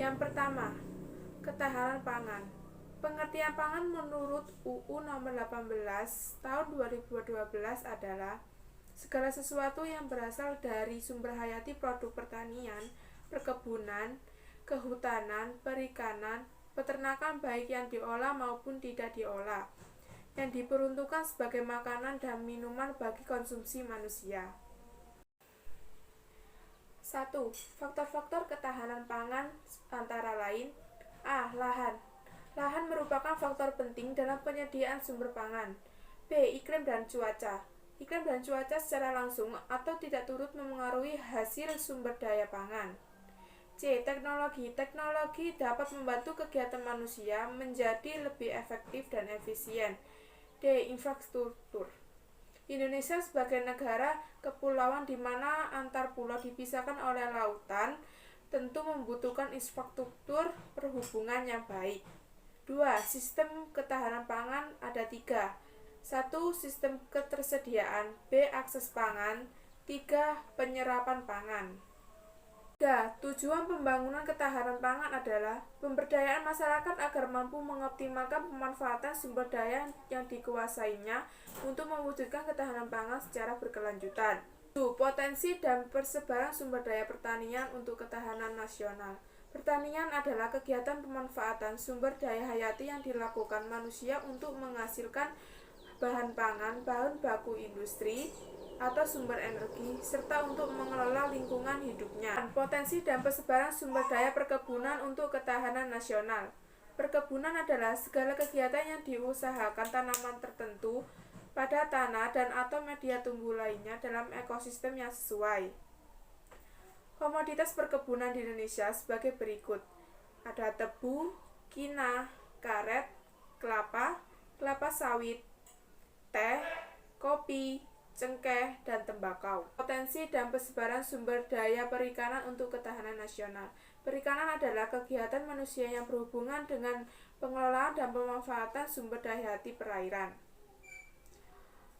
Yang pertama, ketahanan pangan. Pengertian pangan menurut UU nomor 18 tahun 2012 adalah segala sesuatu yang berasal dari sumber hayati produk pertanian, perkebunan, kehutanan, perikanan, peternakan baik yang diolah maupun tidak diolah, yang diperuntukkan sebagai makanan dan minuman bagi konsumsi manusia. 1. Faktor-faktor ketahanan pangan antara lain: A. Lahan. Lahan merupakan faktor penting dalam penyediaan sumber pangan. B. Iklim dan cuaca. Iklim dan cuaca secara langsung atau tidak turut memengaruhi hasil sumber daya pangan. C. Teknologi. Teknologi dapat membantu kegiatan manusia menjadi lebih efektif dan efisien. D. Infrastruktur. Indonesia sebagai negara kepulauan di mana antar pulau dipisahkan oleh lautan tentu membutuhkan infrastruktur perhubungan yang baik. 2. Sistem ketahanan pangan ada 3. 1. Sistem ketersediaan. B. Akses pangan. 3. Penyerapan pangan. 3. Tujuan pembangunan ketahanan pangan adalah pemberdayaan masyarakat agar mampu mengoptimalkan pemanfaatan sumber daya yang dikuasainya untuk mewujudkan ketahanan pangan secara berkelanjutan. 2. Potensi dan persebaran sumber daya pertanian untuk ketahanan nasional. Pertanian adalah kegiatan pemanfaatan sumber daya hayati yang dilakukan manusia untuk menghasilkan bahan pangan, bahan baku industri, atau sumber energi, serta untuk mengelola lingkungan hidupnya. Potensi dan persebaran sumber daya perkebunan untuk ketahanan nasional. Perkebunan adalah segala kegiatan yang diusahakan tanaman tertentu pada tanah dan atau media tumbuh lainnya dalam ekosistem yang sesuai. Komoditas perkebunan di Indonesia sebagai berikut. Ada tebu, kina, karet, kelapa, kelapa sawit, teh, kopi, cengkeh, dan tembakau. Potensi dan persebaran sumber daya perikanan untuk ketahanan nasional. Perikanan adalah kegiatan manusia yang berhubungan dengan pengelolaan dan pemanfaatan sumber daya hayati perairan.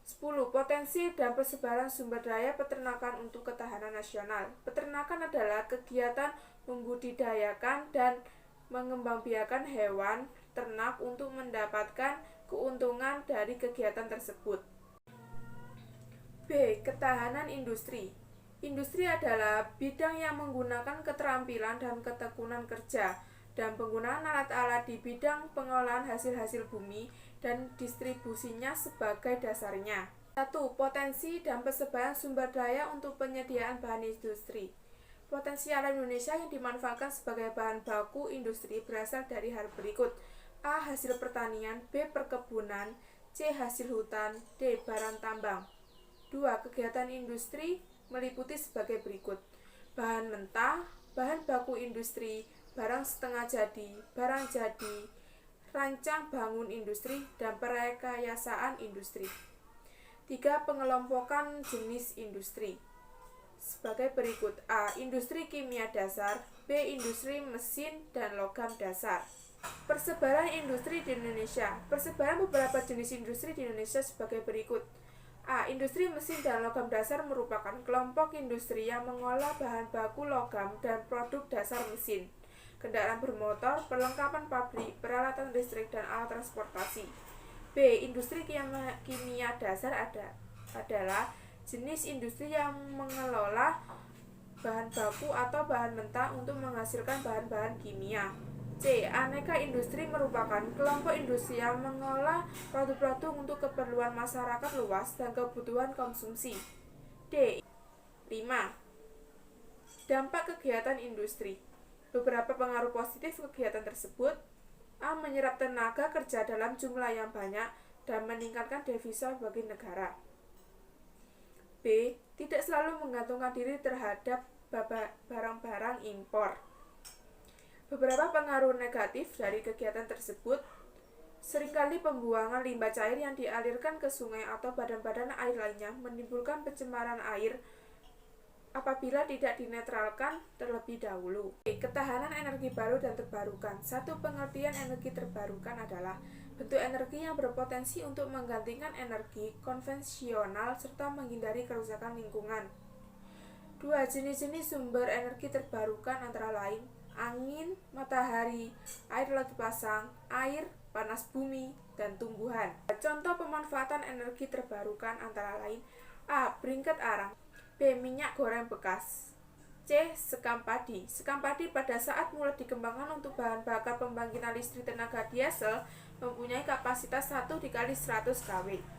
10. Potensi dan persebaran sumber daya peternakan untuk ketahanan nasional. Peternakan adalah kegiatan membudidayakan dan mengembangbiakan hewan ternak untuk mendapatkan keuntungan dari kegiatan tersebut. B. Ketahanan industri. Industri adalah bidang yang menggunakan keterampilan dan ketekunan kerja dan penggunaan alat-alat di bidang pengolahan hasil-hasil bumi dan distribusinya sebagai dasarnya. 1. Potensi dan persebaran sumber daya untuk penyediaan bahan industri. Potensi alam Indonesia yang dimanfaatkan sebagai bahan baku industri berasal dari hal berikut: A. Hasil pertanian. B. Perkebunan. C. Hasil hutan. D. Barang tambang. 2. Kegiatan industri meliputi sebagai berikut: bahan mentah, bahan baku industri, barang setengah jadi, barang jadi, rancang bangun industri, dan perekayasaan industri. 3. Pengelompokan jenis industri sebagai berikut: A. Industri kimia dasar. B. Industri mesin dan logam dasar. Persebaran industri di Indonesia. Persebaran beberapa jenis industri di Indonesia sebagai berikut: A. Industri mesin dan logam dasar merupakan kelompok industri yang mengolah bahan baku logam dan produk dasar mesin, kendaraan bermotor, perlengkapan pabrik, peralatan listrik, dan alat transportasi. B. Industri kimia dasar adalah jenis industri yang mengelola bahan baku atau bahan mentah untuk menghasilkan bahan-bahan kimia. C. Aneka industri merupakan kelompok industri yang mengolah produk-produk untuk keperluan masyarakat luas dan kebutuhan konsumsi. D. 5. Dampak kegiatan industri. Beberapa pengaruh positif kegiatan tersebut: A. Menyerap tenaga kerja dalam jumlah yang banyak dan meningkatkan devisa bagi negara. B. Tidak selalu menggantungkan diri terhadap barang-barang impor. Beberapa pengaruh negatif dari kegiatan tersebut: seringkali pembuangan limbah cair yang dialirkan ke sungai atau badan-badan air lainnya menimbulkan pencemaran air apabila tidak dinetralkan terlebih dahulu. Ketahanan energi baru dan terbarukan. Satu pengertian energi terbarukan adalah bentuk energi yang berpotensi untuk menggantikan energi konvensional serta menghindari kerusakan lingkungan. 2. Jenis-jenis sumber energi terbarukan antara lain: angin, matahari, air laut pasang, air, panas bumi, dan tumbuhan. Contoh pemanfaatan energi terbarukan antara lain: A. Bringket arang, B. Minyak goreng bekas, C. Sekam padi. Sekam padi pada saat mulai dikembangkan untuk bahan bakar pembangkitan listrik tenaga diesel mempunyai kapasitas 1 dikali 100 kW.